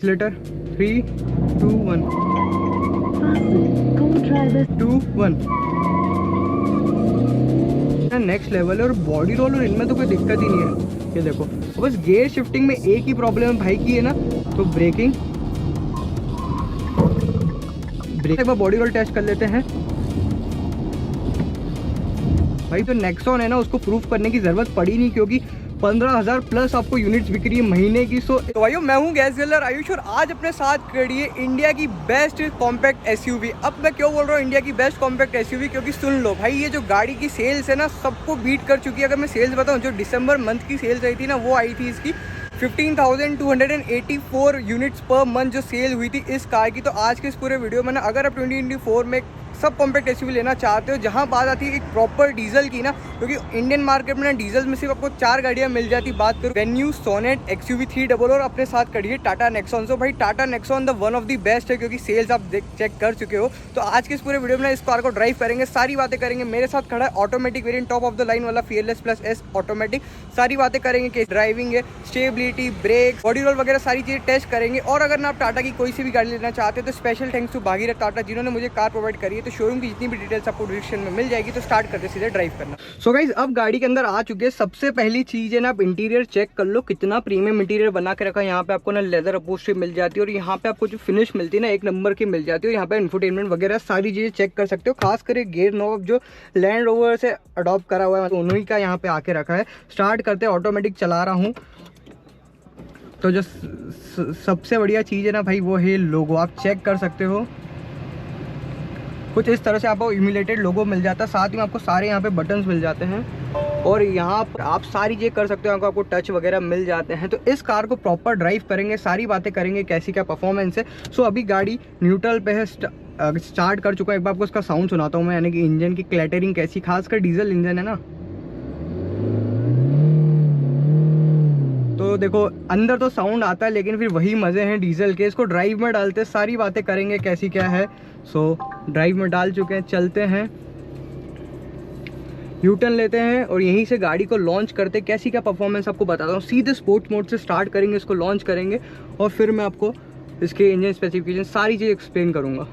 Accelerator 3 2 1 2 1। Next level है और body roll और इनमें तो कोई दिक्कत ही नहीं है। ये देखो बस गियर शिफ्टिंग में एक ही प्रॉब्लम है भाई की है ना, तो ब्रेकिंग। एक बार बॉडी रोल टेस्ट कर लेते हैं भाई। तो नेक्सॉन है ना, उसको प्रूफ करने की जरूरत पड़ी नहीं क्योंकि 15,000 प्लस आपको यूनिट्स बिक रही है महीने की। तो भाइयों मैं हूँ गैस गैलर आयुष और आज अपने साथ खड़ी है इंडिया की बेस्ट कॉम्पैक्ट एसयूवी। अब मैं क्यों बोल रहा हूँ इंडिया की बेस्ट कॉम्पैक्ट एसयूवी, क्योंकि सुन लो भाई ये जो गाड़ी की सेल्स है ना सबको बीट कर चुकी है। अगर मैं सेल्स बताऊँ, जो दिसंबर मंथ की सेल्स आई थी ना वो आई थी इसकी 15,284 यूनिट्स पर मंथ जो सेल हुई थी इस कार की। तो आज के इस पूरे वीडियो में ना अगर आप 2024 में सब कॉम्पैक्ट एसयूवी लेना चाहते हो जहां बात आती है एक प्रॉपर डीजल की ना, क्योंकि इंडियन मार्केट में ना डीजल में सिर्फ आपको 4 गाड़ियां मिल जाती। बात करूं वेन्यू, सोनेट, एक्सयूवी 300 और अपने साथ खड़ी है टाटा नेक्सॉन। तो भाई Tata Nexon the one of the best है क्योंकि सेल्स आप चेक कर चुके हो। तो आज के इस पूरे वीडियो में इस कार को ड्राइव करेंगे, सारी बातें करेंगे। मेरे साथ खड़ा है automatic variant top of the line वाला फियरलेस प्लस एस ऑटोमेटिक। सारी बातें करेंगे कि ड्राइविंग है, स्टेबिलिटी, ब्रेक, बॉडी रोल वगैरह सारी चीजें टेस्ट करेंगे। और अगर ना आप टाटा की कोई सी भी गाड़ी लेना चाहते हो तो special thanks to Bhagirath Tata जिन्होंने मुझे कार प्रोवाइड करी है। तो शोरूम की जितनी भी डिटेल्स आपको डिस्क्रिप्शन में मिल जाएगी। तो स्टार्ट करते सीधे ड्राइव करना। सो गाइस अब गाड़ी के अंदर आ चुके हैं। सबसे पहली चीज है ना, आप इंटीरियर चेक कर लो कितना प्रीमियम इंटीरियर बना के रखा है। यहाँ पे आपको ना लेदर अपहोल्स्ट्री मिल जाती है और यहाँ पे आपको जो फिनिश मिलती है ना एक नंबर की मिल जाती है। यहाँ पे इंफोटेनमेंट वगैरह सारी चीजें चेक कर सकते हो। खास कर गियर नॉब जो लैंड रोवर से अडॉप्ट करा हुआ है उन्हीं का यहाँ पे आके रखा है। स्टार्ट करते ऑटोमेटिक चला रहा हूँ। तो जो सबसे बढ़िया चीज़ है ना भाई वो है लोगो, आप चेक कर सकते हो। कुछ इस तरह से आपको इम्यूलेटेड लोगो मिल जाता है, साथ ही में आपको सारे यहाँ पे बटन्स मिल जाते हैं और यहाँ पर आप सारी चीज़ कर सकते हो। आपको टच वगैरह मिल जाते हैं। तो इस कार को प्रॉपर ड्राइव करेंगे, सारी बातें करेंगे कैसी क्या परफॉर्मेंस है। सो अभी गाड़ी न्यूट्रल पे है, स्टार्ट कर चुका है। एक बार आपको इसका साउंड सुनाता हूँ मैं, यानी कि इंजन की क्लैटरिंग कैसी, खासकर डीजल इंजन है ना। तो देखो अंदर तो साउंड आता है लेकिन फिर वही मज़े हैं डीजल के। इसको ड्राइव में डालते सारी बातें करेंगे कैसी क्या है। सो ड्राइव में डाल चुके हैं, चलते हैं, यू टर्न लेते हैं और यहीं से गाड़ी को लॉन्च करते कैसी क्या परफॉर्मेंस आपको बताता हूँ। सीधे स्पोर्ट्स मोड से स्टार्ट करेंगे, इसको लॉन्च करेंगे और फिर मैं आपको इसके इंजन स्पेसिफिकेशन सारी चीज़ एक्सप्लेन करूँगा।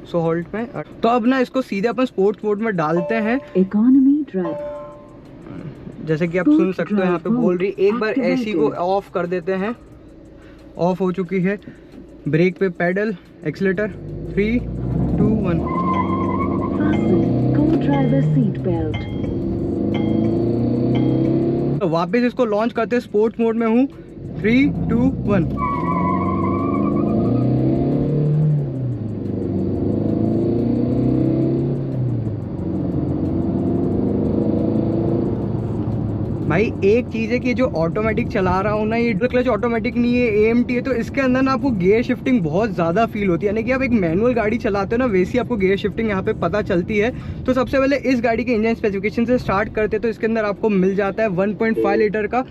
सो होल्ड में। तो अब ना इसको सीधे अपन स्पोर्ट्स मोड में डालते हैं। इकोनॉमी ड्राइव जैसे कि आप सुन सकते हो यहाँ पे बोल रही, एक बार एसी को ऑफ कर देते हैं। ऑफ हो चुकी है। ब्रेक पे पेडल, एक्सीलेटर 3 2 1। तो वापस इसको लॉन्च करते स्पोर्ट्स मोड में हूँ। 3 2 1। भाई एक चीज़ है कि जो ऑटोमेटिक चला रहा हूँ ना, ये क्लच ऑटोमेटिक नहीं है, एएमटी है। तो इसके अंदर ना आपको गियर शिफ्टिंग बहुत ज़्यादा फील होती है, यानी कि आप एक मैनुअल गाड़ी चलाते हो ना वैसी आपको गियर शिफ्टिंग यहाँ पे पता चलती है। तो सबसे पहले इस गाड़ी के इंजन स्पेसिफिकेशन से स्टार्ट करते हैं। तो इसके अंदर आपको मिल जाता है 1.5 लीटर का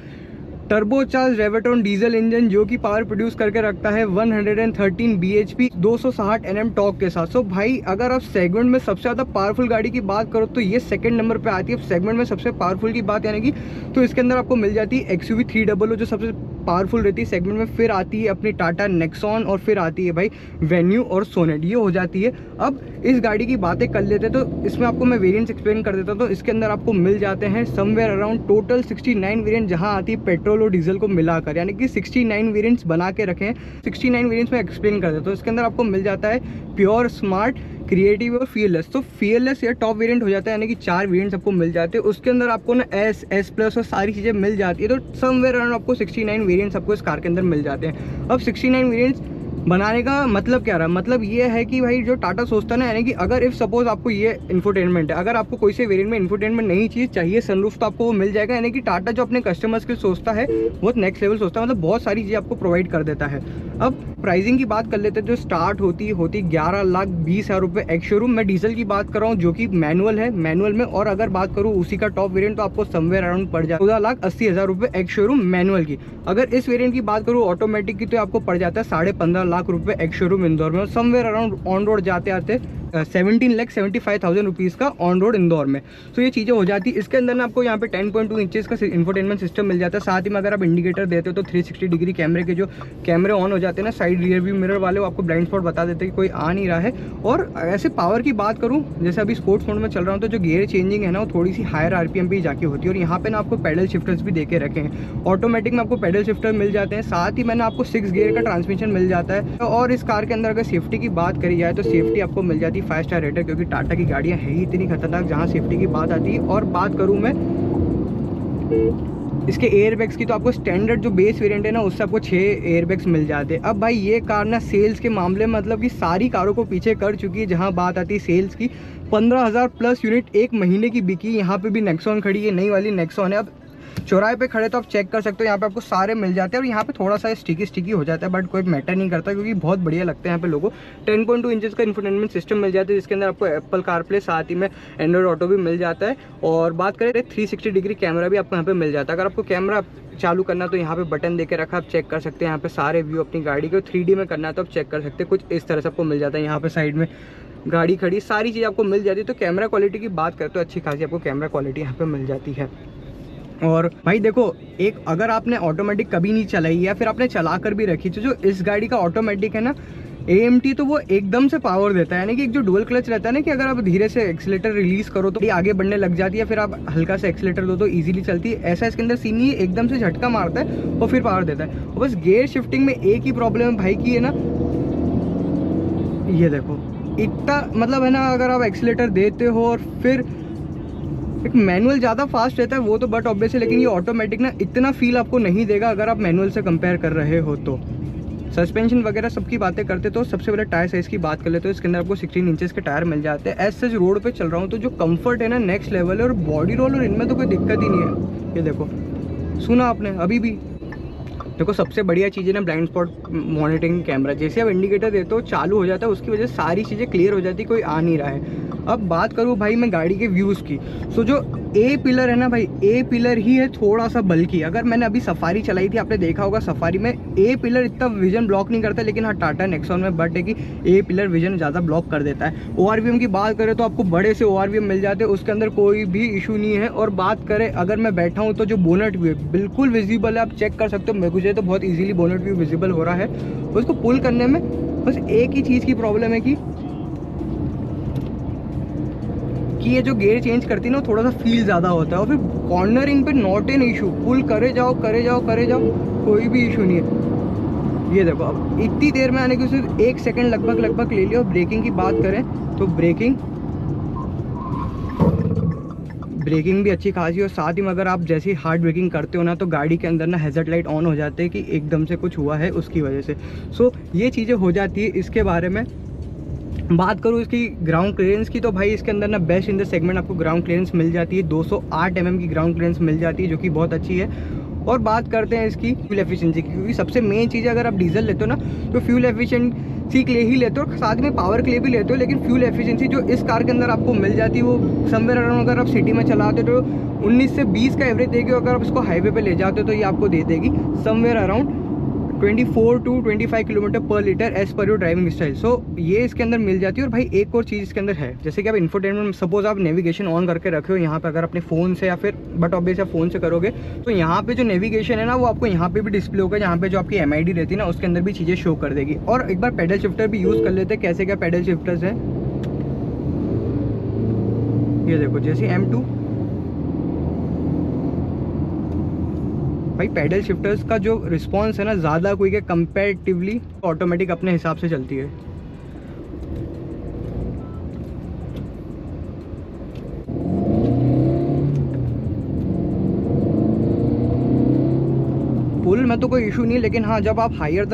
टर्बोचार्ज रेवेटोन डीजल इंजन जो कि पावर प्रोड्यूस करके रखता है 113 bhp 260 Nm टॉर्क के साथ। सो भाई अगर आप सेगमेंट में सबसे ज़्यादा पावरफुल गाड़ी की बात करो तो ये सेकंड नंबर पे आती है। सेगमेंट में सबसे पावरफुल की बात यानी कि तो इसके अंदर आपको मिल जाती है एक्सयूवी 300 जो सबसे पावरफुल रहती है सेगमेंट में। फिर आती है अपनी टाटा नेक्सॉन और फिर आती है भाई वेन्यू और सोनेट, ये हो जाती है। अब इस गाड़ी की बातें कर लेते हैं तो इसमें आपको मैं वेरिएंट्स एक्सप्लेन कर देता हूँ। तो इसके अंदर आपको मिल जाते हैं समवेयर अराउंड टोटल 69 वेरिएंट, जहाँ आती है पेट्रोल और डीजल को मिलाकर, यानी कि 69 वेरिएंट्स बना के रखे हैं। 69 वेरिएंट्स में एक्सप्लेन कर देता हूँ। इसके अंदर आपको मिल जाता है प्योर, स्मार्ट, क्रिएटिव और फियरलेस। तो फियरलेस या टॉप वेरिएंट हो जाता है, यानी कि 4 वेरिएंट्स आपको मिल जाते हैं। उसके अंदर आपको ना एस प्लस और सारी चीज़ें मिल जाती है। तो समवेयर अराउंड आपको 69 वेरिएंट्स आपको इस कार के अंदर मिल जाते हैं। अब 69 वेरिएंट्स बनाने का मतलब क्या रहा, मतलब ये है कि भाई जो टाटा सोचता है ना, यानी कि अगर इफ सपोज आपको ये इंफोटेनमेंट है, अगर आपको कोई से वेरिएंट में इंफोटेनमेंट नहीं चीज़ चाहिए, सनरूफ, तो आपको वो मिल जाएगा। यानी कि टाटा जो अपने कस्टमर्स के सोचता है वो नेक्स्ट लेवल सोचता है, मतलब बहुत सारी चीज़ें आपको प्रोवाइड कर देता है। अब प्राइसिंग की बात कर लेते हैं। जो स्टार्ट होती 11,20,000 रुपये एक्स शोरूम। मैं डीजल की बात कर रहा हूँ जो कि मैनुअल है, मैनुअल में। और अगर बात करूँ उसी का टॉप वेरिएंट तो आपको समवेयर अराउंड पड़ जाए 14,80,000 रुपये एक्स शोरूम मैनुअल की। अगर इस वेरिएंट की बात करूँ ऑटोमेटिक की तो आपको पड़ जाता है 15.5 लाख रुपये एक्स शोरूम इंदौर में। समवेयर अराउंड ऑन रोड जाते आते 17,75,000 रुपीज़ का ऑन रोड इंदौर में। तो ये चीज़ें हो जाती है। इसके अंदर ना आपको यहाँ पे 10.2 इंचेस का इंफोटेनमेंट सिस्टम मिल जाता है। साथ ही में अगर आप इंडिकेटर देते हो तो 360 डिग्री कैमरे के जो कैमरे ऑन हो जाते हैं ना, साइड रियर व्यू मिरर वाले, वो आपको ब्लाइंड स्पॉट बता देते हैं कि कोई आ नहीं रहा है। और ऐसे पावर की बात करूँ, जैसे अभी स्पोर्ट्स मोड में चल रहा हूँ, तो जो गियर चेंजिंग है ना, वो थोड़ी सी हायर RPM पे ही जाके होती है। और यहाँ पे ना आपको पैडल शिफ्टर्स भी देके रखे हैं। ऑटोमेटिक में आपको पैडल शिफ्टर मिल जाते हैं। साथ ही मैंने आपको 6 गियर का ट्रांसमिशन मिल जाता है। और इस कार के अंदर अगर सेफ्टी की बात करी जाए तो सेफ्टी आपको मिल जाती है 5 स्टार रेटेड, क्योंकि टाटा की गाड़ियाँ है ही इतनी खतरनाक जहाँ सेफ्टी की बात आती है। और बात करूँ मैं इसके एयरबैग्स की, तो आपको स्टैंडर्ड जो बेस वेरिएंट है ना, उससे आपको 6 एयरबैग्स मिल जाते हैं। अब भाई ये कार ना सेल्स के मामले में मतलब कि सारी कारों को पीछे कर चुकी है। जहां बात आती है सेल्स की, 15,000 प्लस यूनिट एक महीने की बिकी। यहाँ पे भी नेक्सॉन खड़ी है, नई वाली नेक्सॉन है। अब चौराहे पे खड़े तो आप चेक कर सकते हो, यहाँ पे आपको सारे मिल जाते हैं। और यहाँ पे थोड़ा सा स्टिकी हो जाता है, बट कोई मैटर नहीं करता क्योंकि बहुत बढ़िया लगता है यहाँ पे लोगों को। 10.2 इंचेस का इंफोटेनमेंट सिस्टम मिल जाता है, जिसके अंदर आपको एप्पल कारप्ले, साथ ही में एंड्रॉइड ऑटो भी मिल जाता है। और बात करें 360 डिग्री कैमरा भी आपको यहाँ पे मिल जाता है। अगर आपको कैमरा चालू करना तो यहाँ पे बटन देके रखा, आप चेक कर सकते हैं यहाँ पे सारे व्यू अपनी गाड़ी के। 3D में करना है तो आप चेक कर सकते हैं, कुछ इस तरह से आपको मिल जाता है। यहाँ पे साइड में गाड़ी खड़ी, सारी चीज़ आपको मिल जाती है। तो कैमरा क्वालिटी की बात करते हो, अच्छी खासी आपको कैमरा क्वालिटी यहाँ पे मिल जाती है। और भाई देखो, एक अगर आपने ऑटोमेटिक कभी नहीं चलाई या फिर आपने चला कर भी रखी, तो जो इस गाड़ी का ऑटोमेटिक है ना AMT, तो वो एकदम से पावर देता है। यानी कि एक जो डुअल क्लच रहता है ना, कि अगर आप धीरे से एक्सीलेटर रिलीज करो तो आगे बढ़ने लग जाती है, फिर आप हल्का से एक्सीलेटर दो तो इजीली चलती है। ऐसा इसके अंदर सीन नहीं है, एकदम से झटका मारता है और फिर पावर देता है। और बस गियर शिफ्टिंग में एक ही प्रॉब्लम है भाई की है ना, ये देखो इतना मतलब है ना, अगर आप एक्सीलेटर देते हो और फिर एक मैनुअल ज़्यादा फास्ट रहता है वो तो बट ऑब्वियस है, लेकिन ये ऑटोमेटिक ना इतना फील आपको नहीं देगा अगर आप मैनुअल से कंपेयर कर रहे हो तो। सस्पेंशन वगैरह सबकी बातें करते तो सबसे पहले टायर साइज़ की बात कर लेते हो। इसके अंदर आपको 16 इंचेस के टायर मिल जाते हैं। ऐसे रोड पे चल रहा हूँ तो जो कंफर्ट है ना नेक्स्ट लेवल है। और बॉडी रोल और इनमें तो कोई दिक्कत ही नहीं है। ये देखो, सुना आपने अभी भी, देखो सबसे बढ़िया चीज़ है ना ब्लाइंड स्पॉट मॉनिटरिंग कैमरा। जैसे आप इंडिकेटर देते हो चालू हो जाता है, उसकी वजह से सारी चीज़ें क्लियर हो जाती है, कोई आ नहीं रहा है। अब बात करूँ भाई मैं गाड़ी के व्यूज़ की, सो जो ए पिलर है ना भाई, ए पिलर ही है थोड़ा सा बल्कि। अगर मैंने अभी सफारी चलाई थी, आपने देखा होगा सफारी में ए पिलर इतना विजन ब्लॉक नहीं करता, लेकिन हाँ टाटा नेक्सॉन में बट है कि ए पिलर विजन ज़्यादा ब्लॉक कर देता है। ORVM की बात करें तो आपको बड़े से ORVM मिल जाते हैं, उसके अंदर कोई भी इशू नहीं है। और बात करें अगर मैं बैठा हूँ तो जो बोनट व्यू है बिल्कुल विजिबल है, आप चेक कर सकते हो। मुझे तो बहुत ईजिली बोनट व्यू विजिबल हो रहा है। उसको पुल करने में बस एक ही चीज़ की प्रॉब्लम है कि ये जो गियर चेंज करती है ना, थोड़ा सा फील ज़्यादा होता है। और फिर कॉर्नरिंग पे नॉट एन इशू, पुल करे जाओ कोई भी इशू नहीं है। ये देखो अब इतनी देर में आने की सिर्फ 1 सेकंड लगभग ले लिया। ब्रेकिंग की बात करें तो ब्रेकिंग भी अच्छी खासी। और साथ ही में अगर आप जैसी हार्ड ब्रेकिंग करते हो ना, तो गाड़ी के अंदर ना हैज़र्ड लाइट ऑन हो जाते हैं कि एकदम से कुछ हुआ है उसकी वजह से। सो ये चीज़ें हो जाती है। इसके बारे में बात करूँ इसकी ग्राउंड क्लियरेंस की, तो भाई इसके अंदर ना बेस्ट इन द सेगमेंट आपको ग्राउंड क्लियरेंस मिल जाती है। 208 mm की ग्राउंड क्लियरेंस मिल जाती है, जो कि बहुत अच्छी है। और बात करते हैं इसकी फ्यूल एफिशिएंसी की, क्योंकि सबसे मेन चीज़ है अगर आप डीजल लेते हो ना तो फ्यूल एफिशिएंसी के लिए ही लेते हो, साथ में पावर के लिए भी लेते हो। लेकिन फ्यूल एफिशिएंसी जो इस कार के अंदर आपको मिल जाती है वो समवेयर अराउंड, अगर आप सिटी में चलाते हो तो 19 से 20 का एवरेज देगी। अगर आप इसको हाईवे पे ले जाते हो तो ये आपको दे देगी somewhere around 24 to 25 kilometre per litre as per your driving style. So ये इसके अंदर मिल जाती है। और भाई एक और चीज़ इसके अंदर है, जैसे कि आप इंफोटेनमेंट, सपोज आप नेविगेशन ऑन करके रखे हो यहाँ पे, अगर अपने फ़ोन से या फिर बट ऑब्वियस आप फ़ोन से करोगे तो यहाँ पे जो नेविगेशन है ना वो आपको यहाँ पे भी डिस्प्ले होगा। यहाँ पे जो आपकी MID रहती है ना उसके अंदर भी चीज़ें शो कर देगी। और एक बार पैडल शिफ्टर भी यूज़ कर लेते हैं। कैसे क्या पैडल शिफ्टर्स हैं, ये देखो जैसे M2 भाई, पैडल शिफ्टर्स का जो रिस्पांस है ना ज़्यादा क्विक है कंपैरेटिवली, ऑटोमेटिक अपने हिसाब से चलती है। पुल में तो कोई इशू नहीं है, लेकिन हाँ जब आप हायर द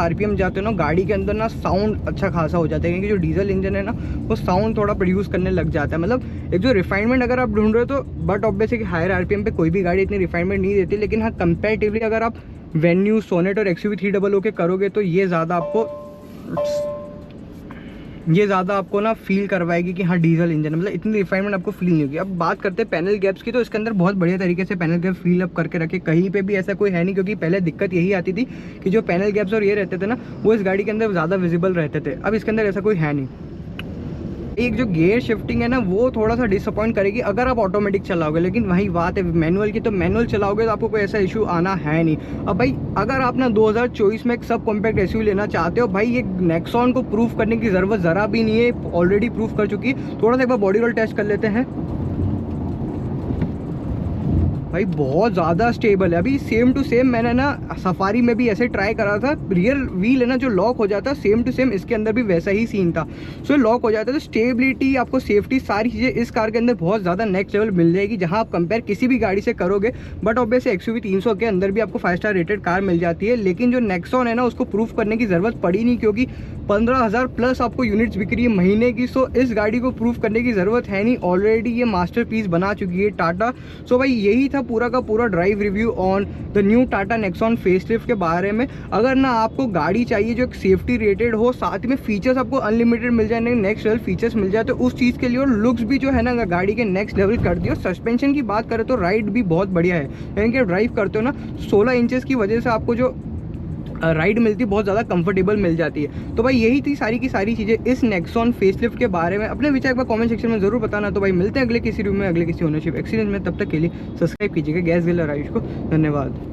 RPM जाते हो ना, गाड़ी के अंदर ना साउंड अच्छा खासा हो जाता है, क्योंकि जो डीजल इंजन है ना वो साउंड थोड़ा प्रोड्यूस करने लग जाता है। मतलब एक जो रिफाइनमेंट अगर आप ढूंढ रहे हो तो बट ऑब्वियस है कि हायर RPM पे कोई भी गाड़ी इतनी रिफाइनमेंट नहीं देती। लेकिन हाँ कंपेरेटिवली अगर आप वेन्यू, सोनेट और XUV 300 के करोगे तो ये ज़्यादा आपको ना फील करवाएगी कि हाँ डीजल इंजन, मतलब इतनी रिफाइनमेंट आपको फील नहीं होगी। अब बात करते हैं पैनल गैप्स की, तो इसके अंदर बहुत बढ़िया तरीके से पैनल गैप फील अप करके रखे, कहीं पे भी ऐसा कोई है नहीं। क्योंकि पहले दिक्कत यही आती थी कि जो पैनल गैप्स और ये रहते थे ना वो इस गाड़ी के अंदर ज़्यादा विजिबल रहते थे। अब इसके अंदर ऐसा कोई है नहीं। एक जो गियर शिफ्टिंग है ना वो थोड़ा सा डिसअपॉइंट करेगी अगर आप ऑटोमेटिक चलाओगे, लेकिन वही बात है मैनुअल की, तो मैनुअल चलाओगे तो आपको कोई ऐसा इशू आना है नहीं। अब भाई अगर आप ना 2024 में एक सब कॉम्पैक्ट एसयूवी लेना चाहते हो, भाई ये नेक्सॉन को प्रूफ करने की ज़रूरत ज़रा भी नहीं है, ऑलरेडी प्रूफ कर चुकी। थोड़ा सा एक बार बॉडी रोल टेस्ट कर लेते हैं। भाई बहुत ज़्यादा स्टेबल है। अभी सेम टू सेम मैंने ना सफारी में भी ऐसे ट्राई करा था, रियर व्हील है ना जो लॉक हो जाता, सेम टू सेम इसके अंदर भी वैसा ही सीन था। सो लॉक हो जाता है तो स्टेबिलिटी, आपको सेफ्टी, सारी चीज़ें इस कार के अंदर बहुत ज़्यादा नेक्स्ट लेवल मिल जाएगी, जहाँ आप कंपेयर किसी भी गाड़ी से करोगे। बट ऑब्वियसली XUV 300 के अंदर भी आपको 5 स्टार रेटेड कार मिल जाती है, लेकिन जो नेक्सॉन है ना उसको प्रूफ करने की ज़रूरत पड़ी नहीं, क्योंकि 15,000 प्लस आपको यूनिट्स बिक रही है महीने की। सो इस गाड़ी को प्रूफ करने की ज़रूरत है नहीं, ऑलरेडी ये मास्टरपीस बना चुकी है टाटा। सो भाई यही था पूरा का पूरा drive review on the new Tata Nexon facelift के बारे में। अगर ना आपको गाड़ी चाहिए जो एक सेफ्टी रेटेड हो, साथ में फीचर्स आपको अनलिमिटेड मिल जाए, नेक्स्ट लेवल फीचर्स मिल जाए, तो उस चीज़ के लिए, और लुक्स भी जो है ना गाड़ी के नेक्स्ट लेवल कर दियो। सस्पेंशन की बात करें तो राइड भी बहुत बढ़िया है, यानी कि आप ड्राइव करते हो ना 16 इंचेस की वजह से आपको जो राइड मिलती है बहुत ज़्यादा कंफर्टेबल मिल जाती है। तो भाई यही थी सारी की सारी चीज़ें इस नेक्सॉन फेसलिफ्ट के बारे में। अपने विचार एक बार कमेंट सेक्शन में ज़रूर बताना। तो भाई मिलते हैं अगले किसी रिव्यू में, अगले किसी ओनरशिप एक्सपीरियंस में। तब तक के लिए सब्सक्राइब कीजिएगा गैस ग्रिल और आयुष को। धन्यवाद।